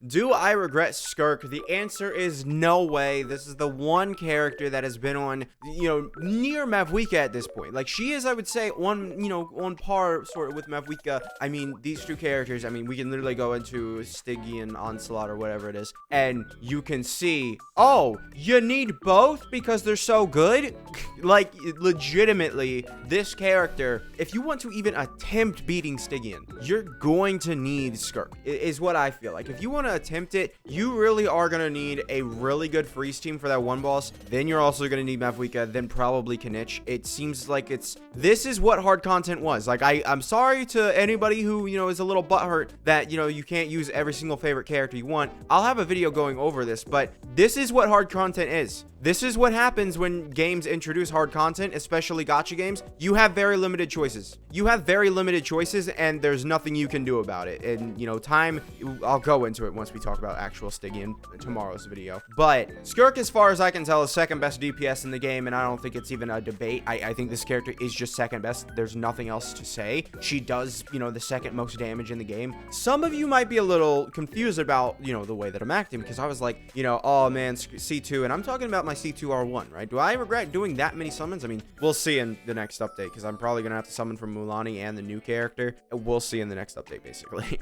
Do I regret Skirk? The answer is no way. This is the one character that has been on, near Mavuika at this point. Like, she is, I would say, on par sort of with Mavuika. I mean, these two characters, I mean, we can literally go into Stygian Onslaught or whatever it is, and you can see, oh, you need both because they're so good? Like, legitimately, this character, if you want to even attempt beating Stygian, you're going to need Skirk, is what I feel like. If you want to attempt it, you really are going to need a really good freeze team for that one boss. Then you're also going to need Mavuika, then probably Kanich. It seems like this is what hard content was. Like, I'm sorry to anybody who, is a little butthurt that, you can't use every single favorite character you want. I'll have a video going over this, but this is what hard content is. This is what happens when games introduce hard content, especially gacha games. You have very limited choices. And there's nothing you can do about it. And, time, I'll go into it once we talk about actual Stygian in tomorrow's video. But Skirk, as far as I can tell, is second best DPS in the game, and I don't think it's even a debate. I think this character is just second best. There's nothing else to say. She does, the second most damage in the game. Some of you might be a little confused about, the way that I'm acting, because I was like, oh man, C2, and I'm talking about my C2R1, right? Do I regret doing that many summons? I mean, we'll see in the next update, because I'm probably gonna have to summon from Mulaney and the new character. We'll see in the next update, basically.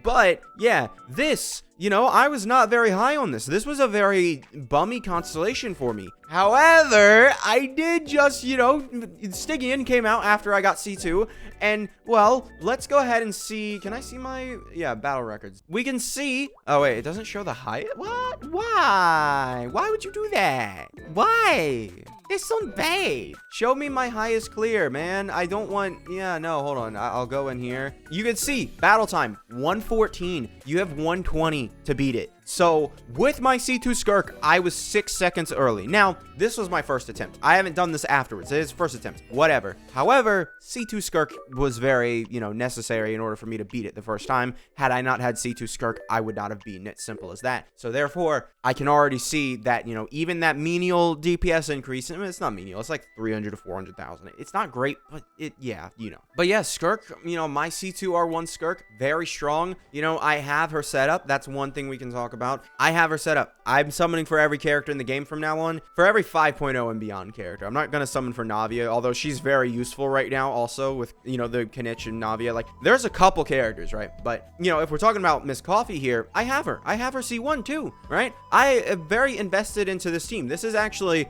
But yeah, this, I was not very high on this. This was a very bummy constellation for me. However, I did just, Stygian came out after I got C2, and, well, let's go ahead and see. Can I see my, battle records? We can see, oh wait, it doesn't show the height? What? Why? Why would you do that? Why? It's so bad. Show me my highest clear, man. I don't want, no, hold on. I'll go in here. You can see battle time 114. You have 120 to beat it. So with my C2 Skirk, I was 6 seconds early. Now, this was my first attempt. I haven't done this afterwards. It is first attempt, whatever. However, C2 Skirk was very, necessary in order for me to beat it the first time. Had I not had C2 Skirk, I would not have beaten it. Simple as that. So therefore, I can already see that, even that menial DPS increase, I mean, it's not menial. It's like 300 to 400,000. It's not great, but But yeah, Skirk, my C2R1 Skirk, very strong. I have her set up. That's one thing we can talk about. I have her set up. I'm summoning for every character in the game from now on, for every 5.0 and beyond character. I'm not going to summon for Navia, although she's very useful right now also with, the Kanich and Navia. Like, there's a couple characters, right? But, if we're talking about Miss Coffee here, I have her C1 too, right? I am very invested into this team. This is actually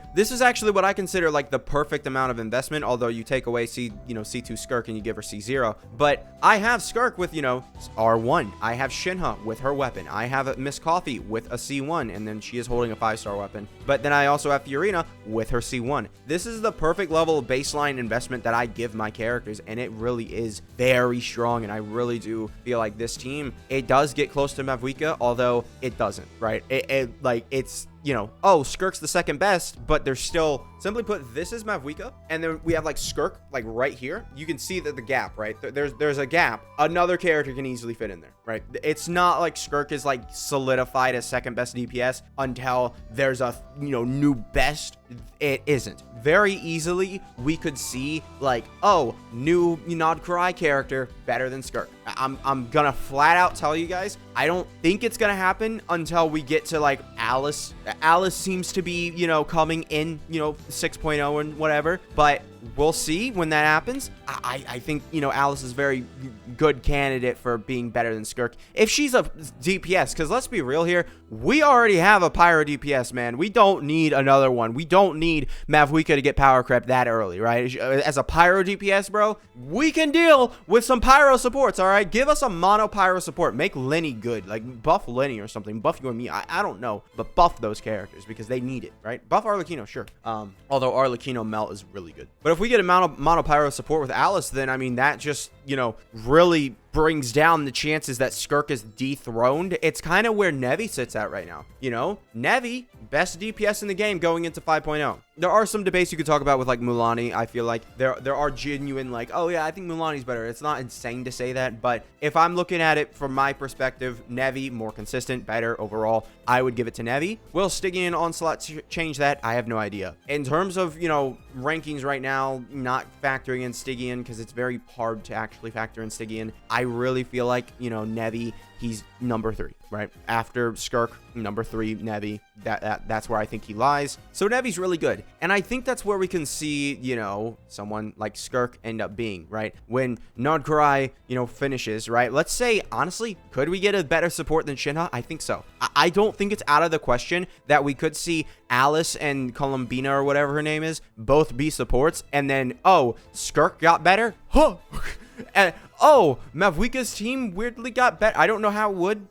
what I consider like the perfect amount of investment, although you take away C2 Skirk and you give her C0. But I have Skirk with, R1. I have Shinha with her weapon. I have Miss Coffee with a C1, and then she is holding a 5-star weapon. But then I also have Fiorina with her C1. This is the perfect level of baseline investment that I give my characters, and it really is very strong, and I really do feel like this team, it does get close to Mavuika, although it doesn't, right? It's oh, Skirk's the second best, but there's still, simply put, this is Mavuika, and then we have like Skirk, like right here. You can see that the gap, right? There's a gap. Another character can easily fit in there, right? It's not like Skirk is like solidified as second best DPS until there's a, new best. It isn't. Very easily, we could see like, oh, new Nod Karai character better than Skirk. I'm gonna flat out tell you guys, I don't think it's gonna happen until we get to like Alice. Alice seems to be, coming in, 6.0 and whatever, but we'll see when that happens. I think, Alice is a very good candidate for being better than Skirk if she's a DPS, because let's be real here, we already have a Pyro DPS, man. We don't need another one. We don't need Mavuika to get power crept that early, right? As a Pyro DPS, bro, we can deal with some Pyro supports, all right? Give us a mono Pyro support. Make Lenny good. Like, buff Lenny or something. Buff you and me. I don't know. But buff those characters because they need it, right? Buff Arlecchino, sure. Although Arlecchino melt is really good. But if we get a mono Pyro support with Alice, then, I mean, that just, really brings down the chances that Skirk is dethroned. It's kind of where Nevi sits at right now. Nevi, best DPS in the game going into 5.0. There are some debates you could talk about with like Mulaney. I feel like there are genuine like, oh yeah, I think Mulaney's better. It's not insane to say that, but if I'm looking at it from my perspective, Nevi more consistent, better overall, I would give it to Nevi. Will Stygian Onslaught change that? I have no idea. In terms of, rankings right now, not factoring in Stygian because it's very hard to actually factor in Stygian. I really feel like, you know, Nevi, he's number 3, right? After Skirk, number 3, Nevi. That's where I think he lies. So Nevi's really good. And I think that's where we can see, you know, someone like Skirk end up being, right? When Nodkurai, you know, finishes, right? Let's say, honestly, could we get a better support than Shinha? I think so. I don't think it's out of the question that we could see Alice and Columbina, or whatever her name is, both be supports. And then, oh, Skirk got better? Huh. And, oh, Mavuika's team weirdly got better. I don't know how it would.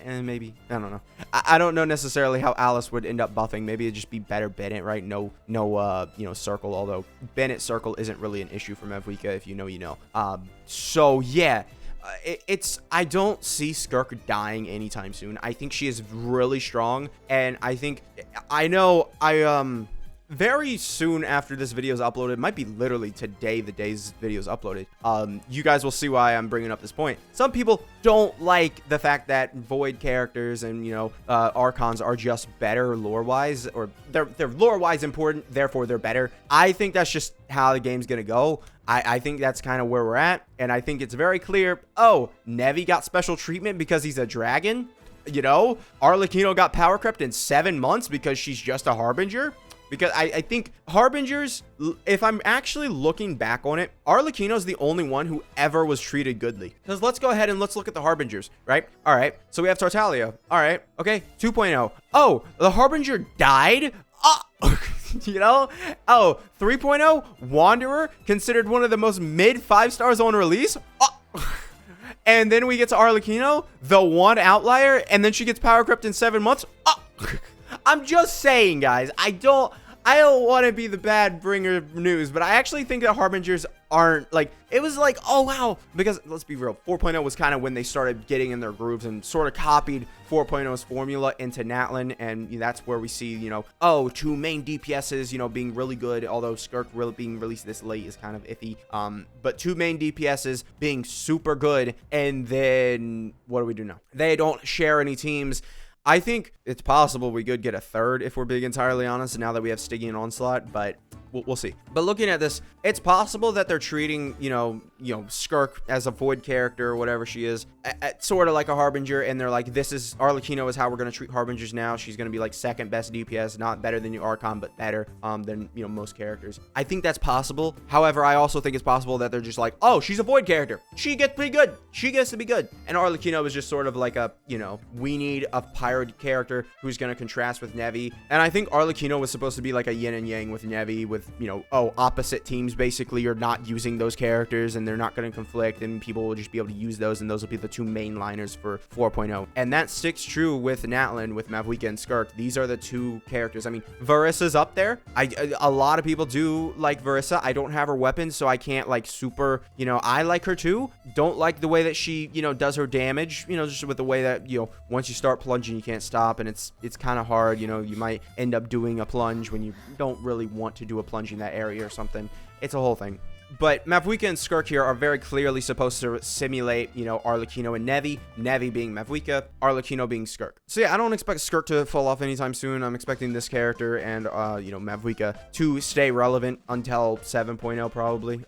Maybe. I don't know. I don't know necessarily how Alice would end up buffing. Maybe it'd just be better Bennett, right? No, you know, Circle. Although Bennett Circle isn't really an issue for Mavuika. If you know, you know. So, yeah. I don't see Skirk dying anytime soon. I think she is really strong. And I know very soon after this video is uploaded, might be literally today, the day this video is uploaded, you guys will see why I'm bringing up this point. Some people don't like the fact that Void characters and, you know, Archons are just better lore-wise, or they're lore-wise important, therefore they're better. I think that's just how the game's gonna go. I think that's kind of where we're at, and I think it's very clear, oh, Nevi got special treatment because he's a dragon? You know, Arlecchino got power crept in 7 months because she's just a Harbinger? Because I think Harbingers, if I'm actually looking back on it, Arlecchino's the only one who ever was treated goodly. Because let's go ahead and let's look at the Harbingers, right? All right, so we have Tartaglia. All right, okay, 2.0. Oh, the Harbinger died? You know? Oh, 3.0, Wanderer, considered one of the most mid 5 stars on release? And then we get to Arlecchino, the one outlier, and then she gets power crept in 7 months? I'm just saying, guys, I don't want to be the bad bringer of news, but I actually think that Harbingers aren't, like, it was like, oh, wow, because let's be real, 4.0 was kind of when they started getting in their grooves and sort of copied 4.0's formula into Natlan, and that's where we see, you know, oh, 2 main DPSs, you know, being really good, although Skirk really being released this late is kind of iffy, but 2 main DPSs being super good, and then what do we do now? They don't share any teams. I think it's possible we could get a third if we're being entirely honest, now that we have Stiggy and Onslaught, but we'll see. But looking at this, it's possible that they're treating, you know, Skirk as a Void character or whatever she is, sort of like a Harbinger, and they're like, this is, Arlecchino is how we're going to treat Harbingers now. She's going to be like 2nd best DPS, not better than your Archon, but better than, you know, most characters. I think that's possible. However, I also think it's possible that they're just like, oh, she's a Void character. She gets pretty good. She gets to be good. And Arlecchino is just sort of like a, you know, we need a pirate character who's going to contrast with Nevi. And I think Arlecchino was supposed to be like a yin and yang with Nevi, with, you know, oh, opposite teams basically are not using those characters and they're not going to conflict, and people will just be able to use those, and those will be the 2 main liners for 4.0. And that sticks true with Natlan, with Mavuika and Skirk. These are the 2 characters. I mean, Varissa's up there. A lot of people do like Varissa. I don't have her weapons, so I can't like super, you know, I like her too. Don't like the way that she, you know, does her damage, you know, just with the way that, you know, once you start plunging, you can't stop, and it's kind of hard, you know, you might end up doing a plunge when you don't really want to do a plunge in that area or something. It's a whole thing. But Mavuika and Skirk here are very clearly supposed to simulate, you know, Arlecchino and Nevi. Nevi being Mavuika, Arlecchino being Skirk. So yeah, I don't expect Skirk to fall off anytime soon. I'm expecting this character and, you know, Mavuika to stay relevant until 7.0 probably.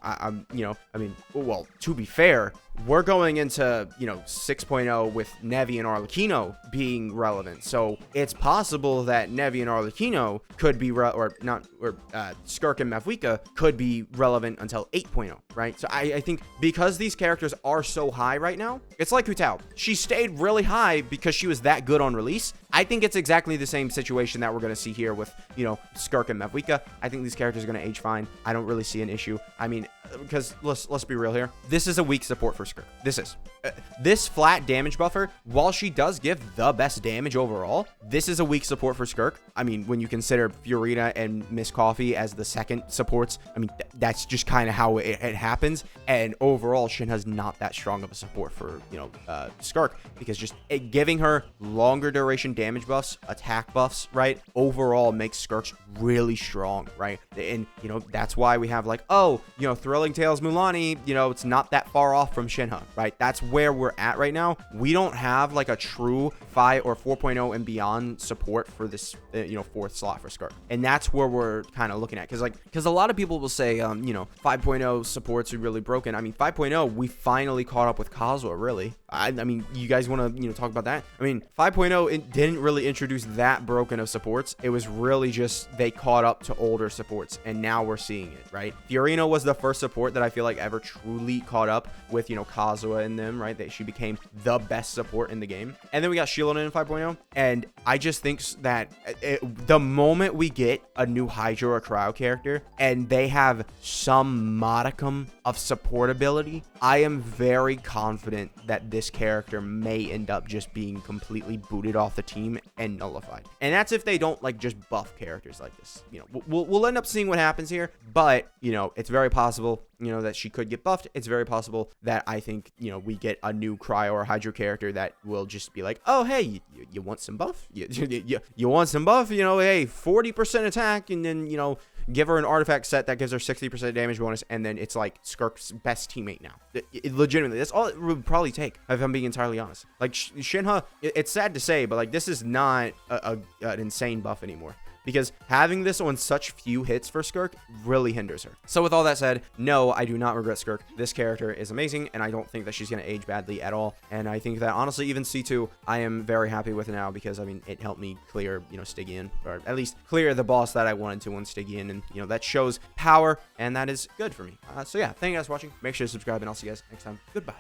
You know, I mean, well, to be fair, we're going into, you know, 6.0 with Nevi and Arlecchino being relevant. So it's possible that Nevi and Arlecchino could be, Skirk and Mavuika could be relevant until 8.0, right? So I think because these characters are so high right now, it's like Hu Tao. She stayed really high because she was that good on release. I think it's exactly the same situation that we're going to see here with, you know, Skirk and Mavuika. I think these characters are going to age fine. I don't really see an issue. I mean, because let's be real here. This is a weak support for Skirk. This is. This flat damage buffer, while she does give the best damage overall, this is a weak support for Skirk. I mean, when you consider Fiorina and Miss Coffee as the second supports, I mean, that's just kind of how it happens. And overall, Shinha's not that strong of a support for, you know, Skirk, because just giving her longer duration damage buffs, attack buffs, right, overall makes Skirk really strong, right? And, you know, that's why we have like, oh, you know, Thrilling Tales Mulani, you know, it's not that far off from Shinha, right? That's where we're at right now. We don't have like a true 5 or 4.0 and beyond support for this, fourth slot for Skirk. And that's where we're kind of looking at. Because a lot of people will say, 5.0 supports are really broken. I mean, 5.0, we finally caught up with Kazuha, really. I mean, you guys want to, talk about that? I mean, 5.0, it didn't really introduce that broken of supports. It was really just they caught up to older supports, and now we're seeing it, right? Fiorino was the first support that I feel like ever truly caught up with, Kazuha and them, right? That she became the best support in the game. And then we got Shilonen in 5.0, and I just think that the moment we get a new Hydro or Cryo character, and they have some modicum of support ability, I am very confident that this character may end up just being completely booted off the team and nullified. And that's if they don't like just buff characters like this. We'll end up seeing what happens here, but it's very possible that she could get buffed. It's very possible that I think we get a new Cryo or Hydro character that will just be like, oh hey, you want some buff? You want some buff? Hey, 40% attack, and then give her an artifact set that gives her 60% damage bonus, and then it's like Skirk's best teammate now. Legitimately, that's all it would probably take, if I'm being entirely honest. Like Shinha, it's sad to say, but like this is not an insane buff anymore, because having this on such few hits for Skirk really hinders her. So with all that said, no, I do not regret Skirk. This character is amazing, and I don't think that she's going to age badly at all. And I think that honestly, even C2, I am very happy with now, because I mean, it helped me clear, Stygian, or at least clear the boss that I wanted to on Stygian, and that shows power, and that is good for me. So yeah, thank you guys for watching. Make sure to subscribe, and I'll see you guys next time. Goodbye.